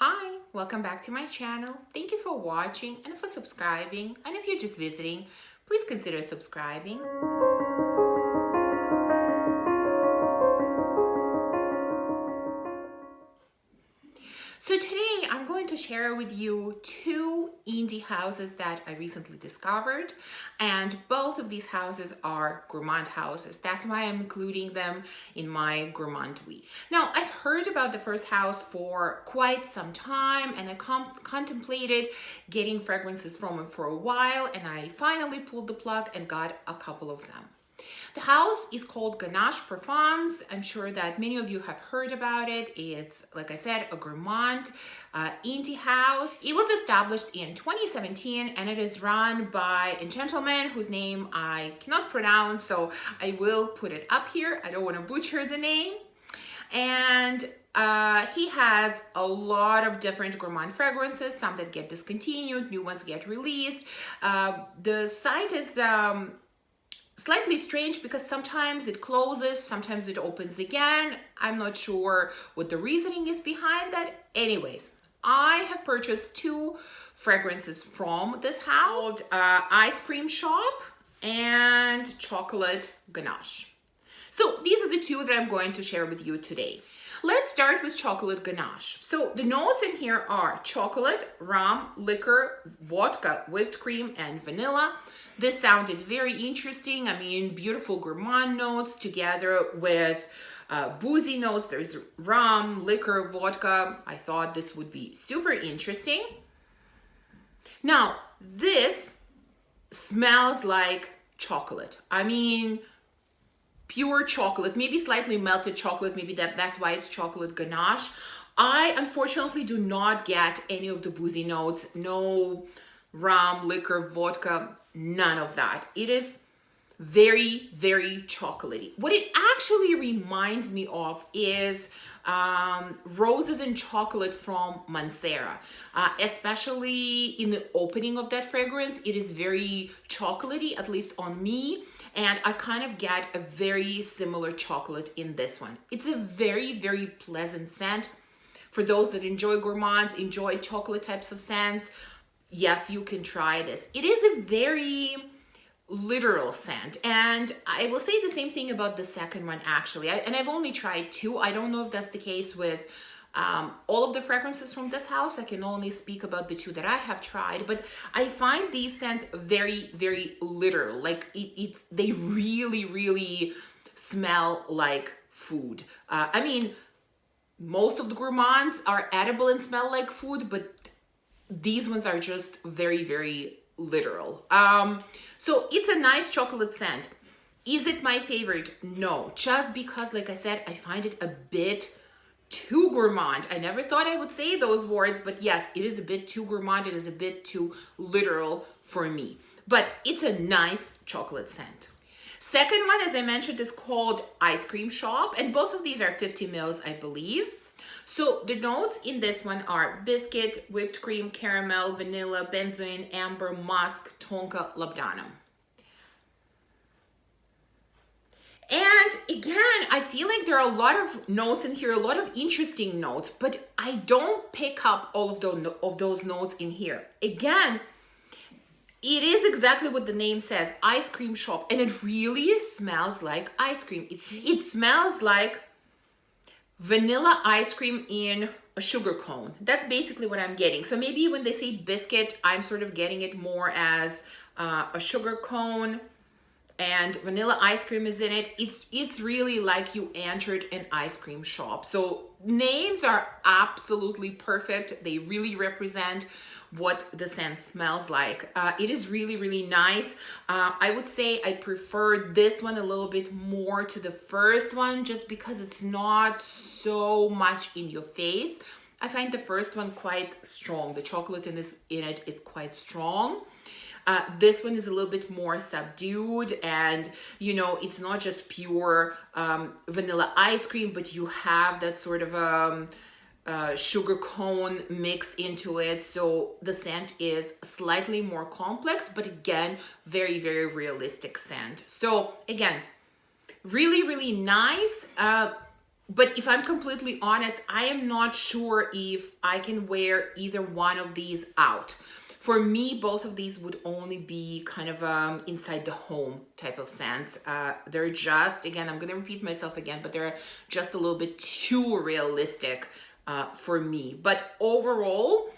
Hi, welcome back to my channel. Thank you for watching and for subscribing. And if you're just visiting, please consider subscribing. So today I'm going to share with you two indie houses that I recently discovered, and both of these houses are Gourmand houses. That's why I'm including them in my Gourmand week. Now, I've heard about the first house for quite some time, and I contemplated getting fragrances from it for a while, and I finally pulled the plug and got a couple of them. The house is called Ganache Parfums. I'm sure that many of you have heard about it. It's, like I said, a Gourmand indie house. It was established in 2017 and it is run by a gentleman whose name I cannot pronounce, so I will put it up here. I don't want to butcher the name. And he has a lot of different Gourmand fragrances, some that get discontinued, new ones get released. The site is slightly strange because sometimes it closes, sometimes it opens again. I'm not sure what the reasoning is behind that. Anyways, I have purchased two fragrances from this house, Ice Cream Shop and Chocolate Ganache. So these are the two that I'm going to share with you today. Let's start with Chocolate Ganache. So the notes in here are chocolate, rum, liquor, vodka, whipped cream, and vanilla. This sounded very interesting. I mean, beautiful gourmand notes together with boozy notes. There's rum, liquor, vodka. I thought this would be super interesting. Now, this smells like chocolate. I mean, pure chocolate, maybe slightly melted chocolate. Maybe that's why it's Chocolate Ganache. I unfortunately do not get any of the boozy notes. No rum, liquor, vodka, none of that. It is very, very chocolatey. What it actually reminds me of is Roses and Chocolate from Mancera, especially in the opening of that fragrance. It is very chocolatey, at least on me. And I kind of get a very similar chocolate in this one. It's a very, very pleasant scent. For those that enjoy gourmands, enjoy chocolate types of scents, yes, you can try this. It is a very literal scent. And I will say the same thing about the second one, actually. And I've only tried two. I don't know if that's the case with all of the fragrances from this house. I can only speak about the two that I have tried, but I find these scents very, very literal. Like they really, really smell like food. I mean, most of the gourmands are edible and smell like food, but these ones are just very, very literal. So it's a nice chocolate scent. Is it my favorite? No, just because, like I said, I find it a bit too gourmand. I never thought I would say those words, but yes, it is a bit too gourmand. It is a bit too literal for me, but it's a nice chocolate scent. Second one, as I mentioned, is called Ice Cream Shop, and both of these are 50 mils, I believe. So the notes in this one are biscuit, whipped cream, caramel, vanilla, benzoin, amber, musk, tonka, labdanum. And again, I feel like there are a lot of notes in here, a lot of interesting notes, but I don't pick up all of those notes in here. Again, it is exactly what the name says, Ice Cream Shop, and it really smells like ice cream. It smells like vanilla ice cream in a sugar cone. That's basically what I'm getting. So maybe when they say biscuit, I'm sort of getting it more as a sugar cone, and vanilla ice cream is in it. It's really like you entered an ice cream shop. So names are absolutely perfect. They really represent what the scent smells like. It is really, really nice. I would say I prefer this one a little bit more to the first one, just because it's not so much in your face. I find the first one quite strong. The chocolate in it is quite strong. This one is a little bit more subdued, and you know, it's not just pure vanilla ice cream, but you have that sort of sugar cone mixed into it. So the scent is slightly more complex, but again, very, very realistic scent. So again, really, really nice. But if I'm completely honest, I am not sure if I can wear either one of these out. For me, both of these would only be kind of inside the home type of sense. They're just, again, I'm going to repeat myself again, but they're just a little bit too realistic for me. But overall,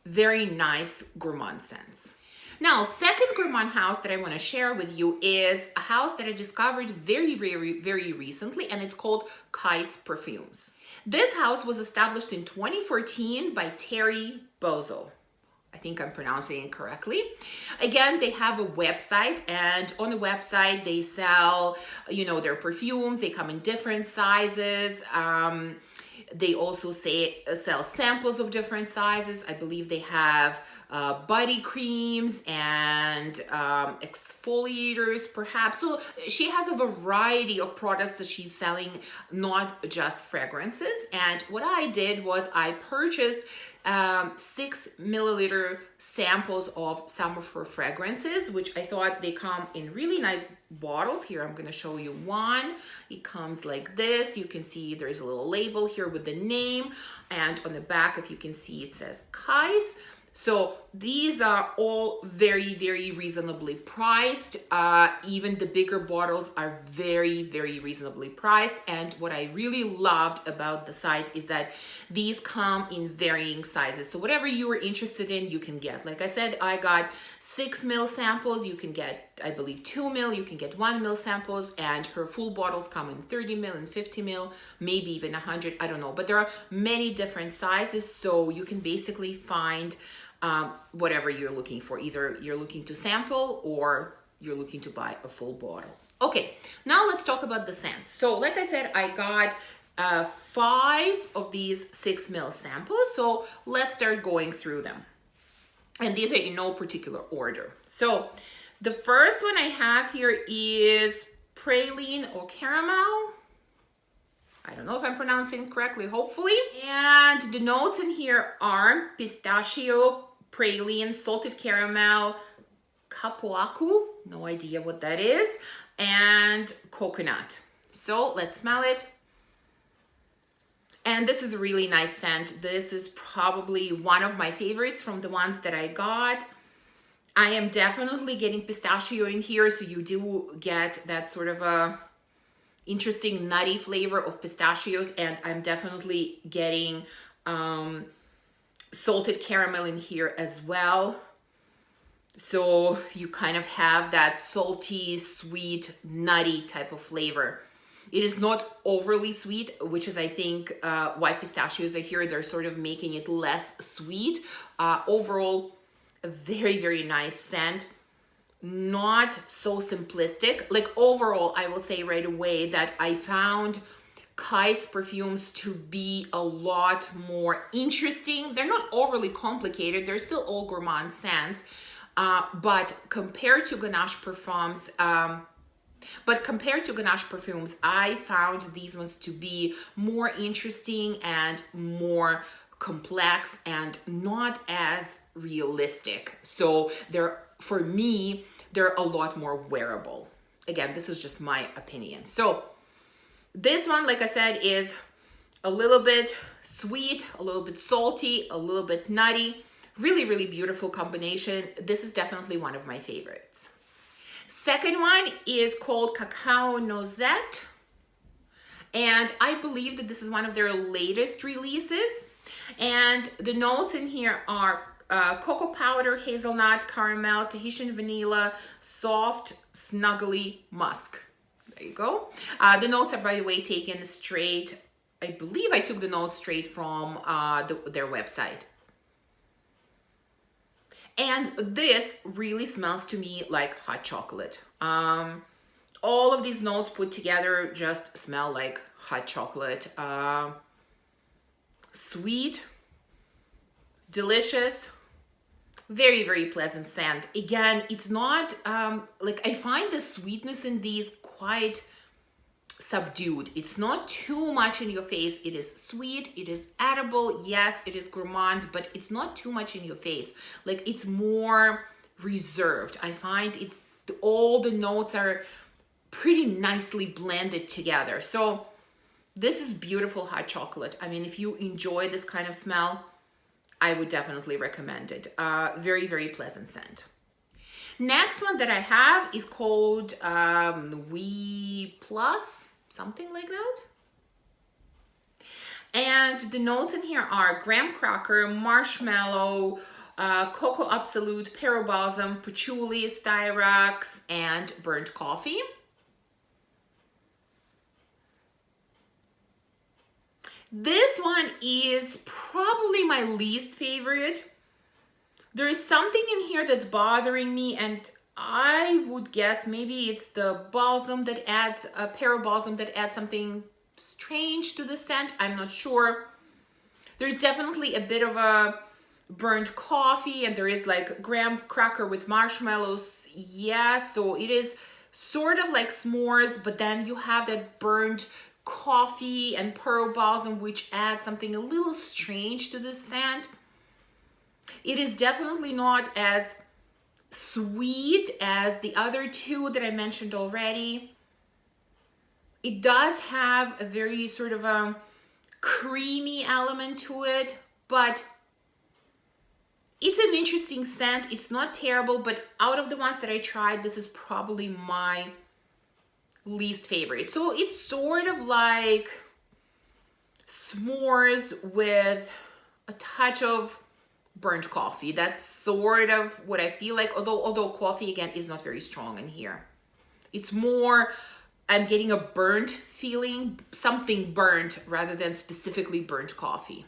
very nice gourmand scents. Now, second gourmand house that I want to share with you is a house that I discovered very recently, and it's called Kyse Perfumes. This house was established in 2014 by Terry Bozo. I think I'm pronouncing it correctly. Again, they have a website, and on the website they sell, their perfumes. They come in different sizes. They also sell samples of different sizes. I believe they have body creams and exfoliators perhaps. So she has a variety of products that she's selling, not just fragrances. And what I did was I purchased 6 milliliter samples of some of her fragrances, which I thought they come in really nice bottles. Here, I'm going to show you one. It comes like this. You can see there's a little label here with the name, and on the back, if you can see, it says Kyse. So these are all very reasonably priced. Even the bigger bottles are very reasonably priced. And what I really loved about the site is that these come in varying sizes. So whatever you are interested in, you can get. Like I said, I got 6 ml samples. You can get, I believe, 2 ml. You can get 1 ml samples, and her full bottles come in 30 ml and 50 ml, maybe even 100. I don't know, but there are many different sizes. So you can basically find whatever you're looking for. Either you're looking to sample or you're looking to buy a full bottle. Okay, now let's talk about the scents. So like I said, I got 5 of these 6 ml samples. So let's start going through them. And these are in no particular order. So the first one I have here is Praline Caramel. I don't know if I'm pronouncing it correctly, hopefully. And the notes in here are pistachio, praline, salted caramel, kapuaku, no idea what that is, and coconut. So let's smell it. And this is a really nice scent. This is probably one of my favorites from the ones that I got. I am definitely getting pistachio in here, so you do get that sort of a interesting nutty flavor of pistachios, and I'm definitely getting salted caramel in here as well. So you kind of have that salty, sweet, nutty type of flavor. It is not overly sweet, which is, I think, why pistachios are here. They're sort of making it less sweet. Overall, a very nice scent. Not so simplistic. Like overall, I will say right away that I found Kyse Perfumes to be a lot more interesting. They're not overly complicated. They're still all gourmand scents. But compared to Ganache Parfums, I found these ones to be more interesting and more complex and not as realistic. So for me, they're a lot more wearable. Again, this is just my opinion. So this one, like I said, is a little bit sweet, a little bit salty, a little bit nutty. Really beautiful combination. This is definitely one of my favorites. Second one is called Cacao Nosette. And I believe that this is one of their latest releases. And the notes in here are cocoa powder, hazelnut, caramel, Tahitian vanilla, soft, snuggly musk. There you go. The notes are, by the way, taken straight. I believe I took the notes straight from their website. And this really smells to me like hot chocolate. All of these notes put together just smell like hot chocolate. Sweet, delicious, very pleasant scent. Again, it's not like, I find the sweetness in these quite subdued. It's not too much in your face. It is sweet, it is edible, yes, it is gourmand, but it's not too much in your face. Like, it's more reserved. I find all the notes are pretty nicely blended together. So This is beautiful hot chocolate. I mean, if you enjoy this kind of smell, I would definitely recommend it. Very, very pleasant scent. Next one that I have is called We Plus, something like that. And the notes in here are graham cracker, marshmallow, cocoa absolute, pearl balsam, patchouli, styrax, and burnt coffee. This one is probably my least favorite. There is something in here that's bothering me, and I would guess maybe it's the balsam that adds, a pearl balsam that adds something strange to the scent. I'm not sure. There's definitely a bit of a burnt coffee, and there is like graham cracker with marshmallows. Yeah, so it is sort of like s'mores, but then you have that burnt coffee and pearl balsam, which adds something a little strange to the scent. It is definitely not as sweet as the other two that I mentioned already. It does have a very sort of a creamy element to it, but it's an interesting scent. It's not terrible, but out of the ones that I tried, this is probably my least favorite. So it's sort of like s'mores with a touch of burnt coffee. That's sort of what I feel like, although coffee again is not very strong in here. It's more, I'm getting a burnt feeling, something burnt rather than specifically burnt coffee.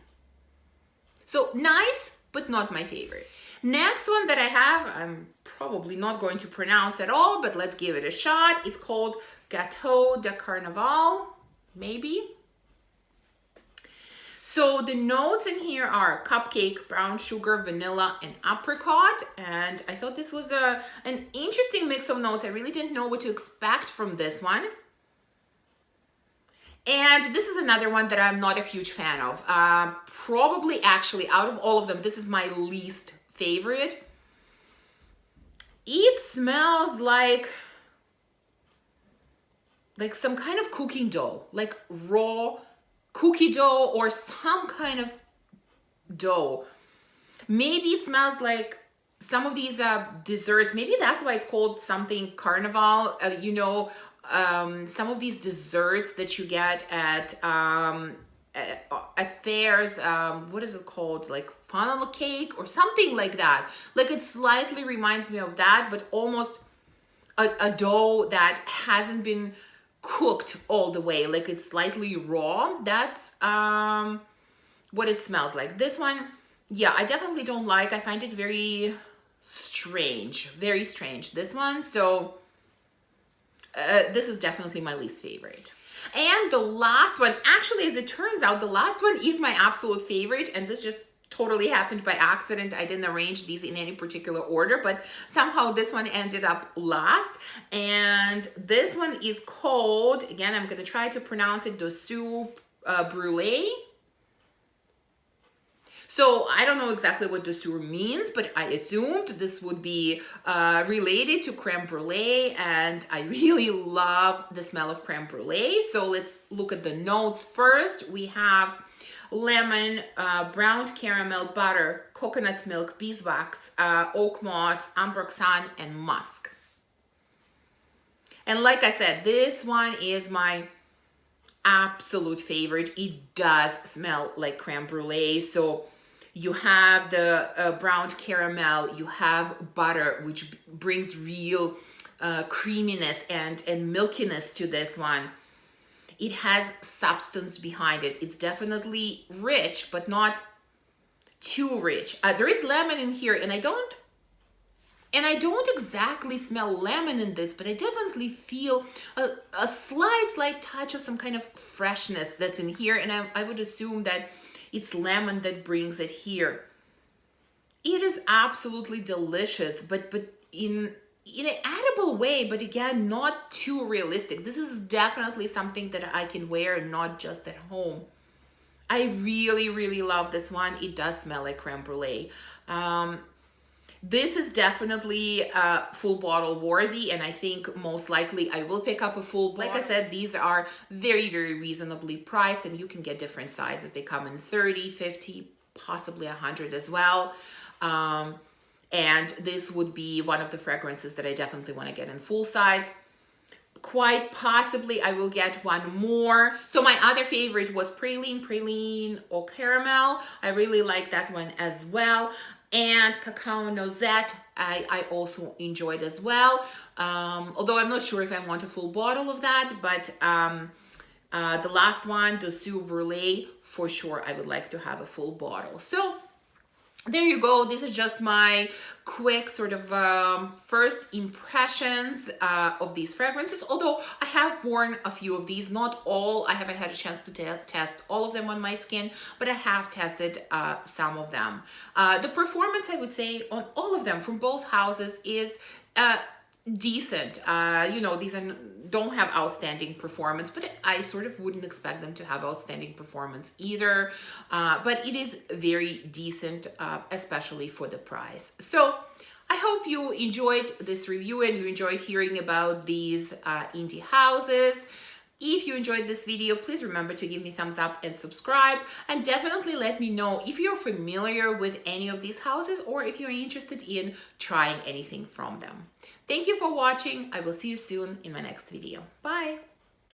So nice, but not my favorite. Next one that I have, I'm probably not going to pronounce at all, but let's give it a shot. It's called Gâteau de Carnival, maybe. So the notes in here are cupcake, brown sugar, vanilla, and apricot. And I thought this was an interesting mix of notes. I really didn't know what to expect from this one. And this is another one that I'm not a huge fan of. Probably actually out of all of them, this is my least favorite. It smells like some kind of cooking dough, like raw cookie dough or some kind of dough. Maybe it smells like some of these desserts. Maybe that's why it's called something Carnival. You know, some of these desserts that you get at fairs, what is it called? Like funnel cake or something like that. Like it slightly reminds me of that, but almost a dough that hasn't been cooked all the way, like it's slightly raw. That's what it smells like. This one, yeah, I definitely don't like. I find it very strange, very strange, this one. So this is definitely my least favorite. And the last one, actually, as it turns out, the last one is my absolute favorite, and this just totally happened by accident. I didn't arrange these in any particular order, but somehow this one ended up last. And this one is called, again, I'm going to try to pronounce it, Dessous Brulee. So I don't know exactly what Dessous means, but I assumed this would be related to creme brulee, and I really love the smell of creme brulee. So let's look at the notes first. We have lemon, browned caramel, butter, coconut milk, beeswax, oak moss, ambroxan, and musk. And like I said, this one is my absolute favorite. It does smell like creme brulee. So you have the browned caramel, you have butter, which brings real creaminess and milkiness to this one. It has substance behind it. It's definitely rich, but not too rich. There is lemon in here, and I don't exactly smell lemon in this, but I definitely feel a slight touch of some kind of freshness that's in here, and I would assume that it's lemon that brings it here. It is absolutely delicious, but in an edible way, but again, not too realistic. This is definitely something that I can wear, not just at home. I really, really love this one. It does smell like creme brulee. This is definitely full bottle worthy, and I think most likely I will pick up a full bottle. Like I said, these are very, very reasonably priced, and you can get different sizes. They come in 30, 50, possibly 100 as well. And this would be one of the fragrances that I definitely want to get in full size. Quite possibly I will get one more. So my other favorite was Praline Caramel. I really like that one as well. And Cacao Nosette, I also enjoyed as well. Although I'm not sure if I want a full bottle of that, but the last one, the Brulee, for sure I would like to have a full bottle. So there you go. This is just my quick sort of first impressions of these fragrances. Although I have worn a few of these, not all. I haven't had a chance to test all of them on my skin, but I have tested some of them. The performance, I would say, on all of them from both houses is decent. You know, these don't have outstanding performance, but I sort of wouldn't expect them to have outstanding performance either. But it is very decent, especially for the price. So I hope you enjoyed this review and you enjoyed hearing about these indie houses. If you enjoyed this video, please remember to give me a thumbs up and subscribe, and definitely let me know if you're familiar with any of these houses or if you're interested in trying anything from them. Thank you for watching. I will see you soon in my next video. Bye.